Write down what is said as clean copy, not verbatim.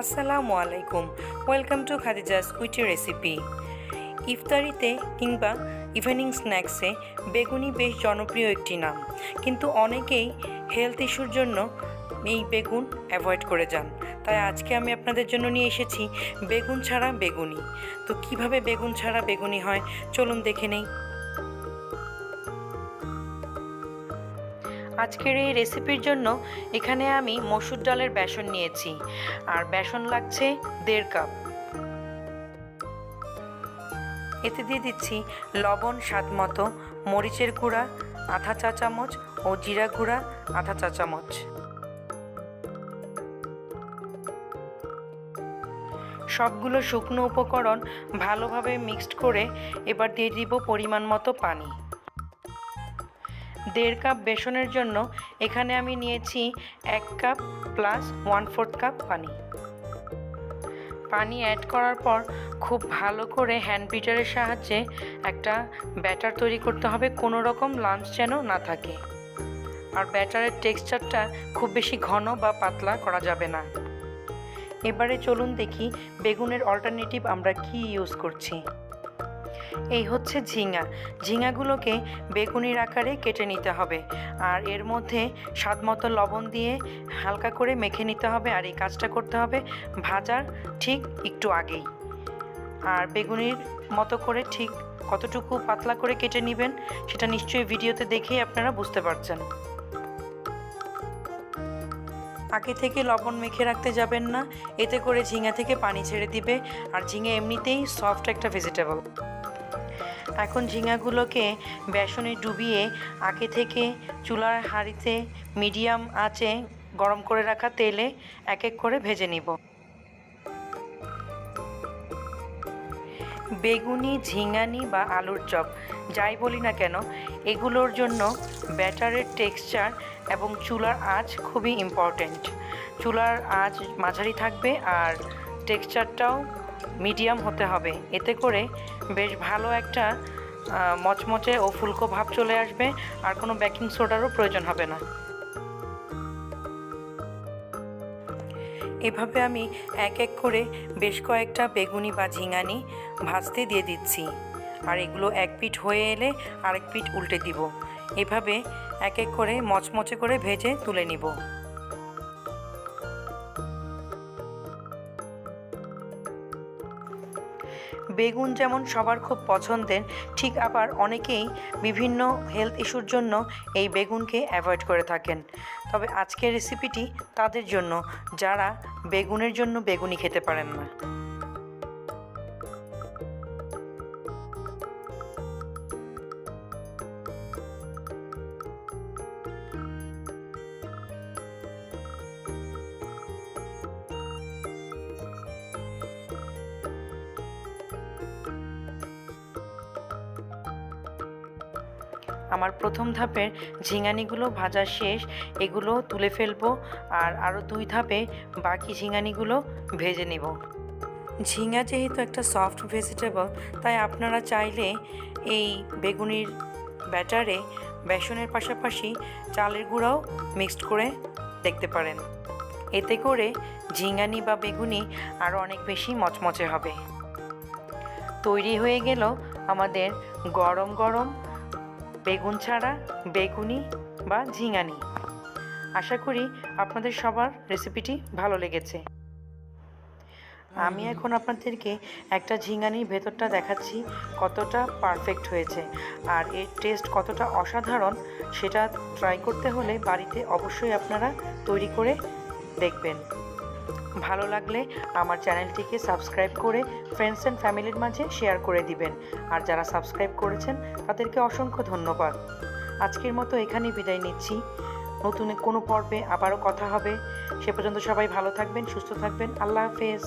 আসসালামু আলাইকুম। Welcome to khadiza'swittyrecipe। ইফতারিতে কিংবা ইভিনিং স্ন্যাক্সে বেগুনি বেশ জনপ্রিয় একটি নাম, কিন্তু অনেকেই হেলথ ইস্যুর জন্য এই বেগুন অ্যাভয়েড করে যান। তাই আজকে আমি আপনাদের জন্য নিয়ে এসেছি বেগুন ছাড়া বেগুনি। তো কিভাবে বেগুন ছাড়া বেগুনি হয় চলুন দেখে নেই। আজকের এই রেসিপির জন্য এখানে আমি মসুর ডালের বেসন নিয়েছি, আর বেসন লাগছে 1.5 কাপ। এতে দিয়ে দিচ্ছি লবণ স্বাদ মতো, মরিচের গুঁড়া আধা চা চামচ ও জিরা গুঁড়া আধা চা চামচ। সবগুলো শুকনো উপকরণ ভালোভাবে মিক্সড করে এবার দিয়ে দিব পরিমাণ মতো পানি। 1.5 কাপ বেসনের জন্য এখানে আমি নিয়েছি 1 কাপ প্লাস 1/4 কাপ পানি। পানি অ্যাড করার পর খুব ভালো করে হ্যান্ড বিটারের সাহায্যে একটা ব্যাটার তৈরি করতে হবে, কোনো রকম লাম্পস যেন না থাকে। আর ব্যাটারের টেক্সচারটা খুব বেশি ঘন বা পাতলা করা যাবে না। এবারে চলুন দেখি বেগুনের অল্টারনেটিভ আমরা কি ইউজ করছি। এই হচ্ছে ঝিঙাগুলোকে বেগুনির আকারে কেটে নিতে হবে, আর এর মধ্যে স্বাদমতো লবণ দিয়ে হালকা করে মেখে নিতে হবে। আর এই কাজটা করতে হবে ভাজার ঠিক একটু আগেই। আর বেগুনির মতো করে ঠিক কতটুকু পাতলা করে কেটে নেবেন সেটা নিশ্চয়ই ভিডিওতে দেখেই আপনারা বুঝতে পারছেন। আগে থেকে লবণ মেখে রাখতে যাবেন না, এতে করে ঝিঙা থেকে পানি ছেড়ে দিবে, আর ঝিঙে এমনিতেই সফট একটা ভেজিটেবল। এখন ঝিঙাগুলোকে বেসনে ডুবিয়ে আগে থেকে চুলার হাঁড়িতে মিডিয়াম আঁচে গরম করে রাখা তেলে এক এক করে ভেজে নিব। বেগুনি, ঝিঙানি বা আলুর চপ যাই বলি না কেন, এগুলোর জন্য ব্যাটারের টেক্সচার এবং চুলার আঁচ খুবই ইম্পর্ট্যান্ট। চুলার আঁচ মাঝারি থাকবে আর টেক্সচারটাও মিডিয়াম হতে হবে, এতে করে বেশ ভালো একটা মচমচে ও ফুলকো ভাব চলে আসবে, আর কোনো বেকিং সোডারও প্রয়োজন হবে না। এভাবে আমি এক এক করে বেশ কয়েকটা বেগুনি বা ঝিঙানি ভাজতে দিয়ে দিচ্ছি, আর এগুলো এক পিঠ হয়ে এলে আরেক পিঠ উল্টে দিব। এভাবে এক এক করে মচমচে করে ভেজে তুলে নিব। বেগুন যেমন সবার খুব পছন্দের, ঠিক আবার অনেকেই বিভিন্ন হেলথ ইস্যুর জন্য এই বেগুনকে অ্যাভয়েড করে থাকেন। তবে আজকের রেসিপিটি তাদের জন্য যারা বেগুনের জন্য বেগুনি খেতে পারেন না। আমার প্রথম ধাপের ঝিঙানিগুলো ভাজা শেষ, এগুলো তুলে ফেলবো, আর আরও 2 ধাপে বাকি ঝিঙানিগুলো ভেজে নেব। ঝিঙা যেহেতু একটা সফট ভেজিটেবল, তাই আপনারা চাইলে এই বেগুনির ব্যাটারে বেসনের পাশাপাশি চালের গুঁড়াও মিক্সড করে দেখতে পারেন। এতে করে ঝিঙানি বা বেগুনি আরও অনেক বেশি মচমচে হবে। তৈরি হয়ে গেল আমাদের গরম গরম বেগুন ছাড়া বেগুনি বা ঝিঙানি। আশা করি আপনাদের সবার রেসিপিটি ভালো লেগেছে। আমি এখন আপনাদেরকে একটা ঝিঙানির ভেতরটা দেখাচ্ছি কতটা পারফেক্ট হয়েছে, আর এর টেস্ট কতটা অসাধারণ সেটা ট্রাই করতে হলে বাড়িতে অবশ্যই আপনারা তৈরি করে দেখবেন। ভালো লাগলে আমার চ্যানেলটিকে সাবস্ক্রাইব করে ফ্রেন্ডস অ্যান্ড ফ্যামিলির মাঝে শেয়ার করে দিবেন, আর যারা সাবস্ক্রাইব করেছেন তাদেরকে অসংখ্য ধন্যবাদ। আজকের মতো এখানেই বিদায় নিচ্ছি। নতুন কোনো পর্বে আবারও কথা হবে। সে পর্যন্ত সবাই ভালো থাকবেন, সুস্থ থাকবেন। আল্লাহ হাফেজ।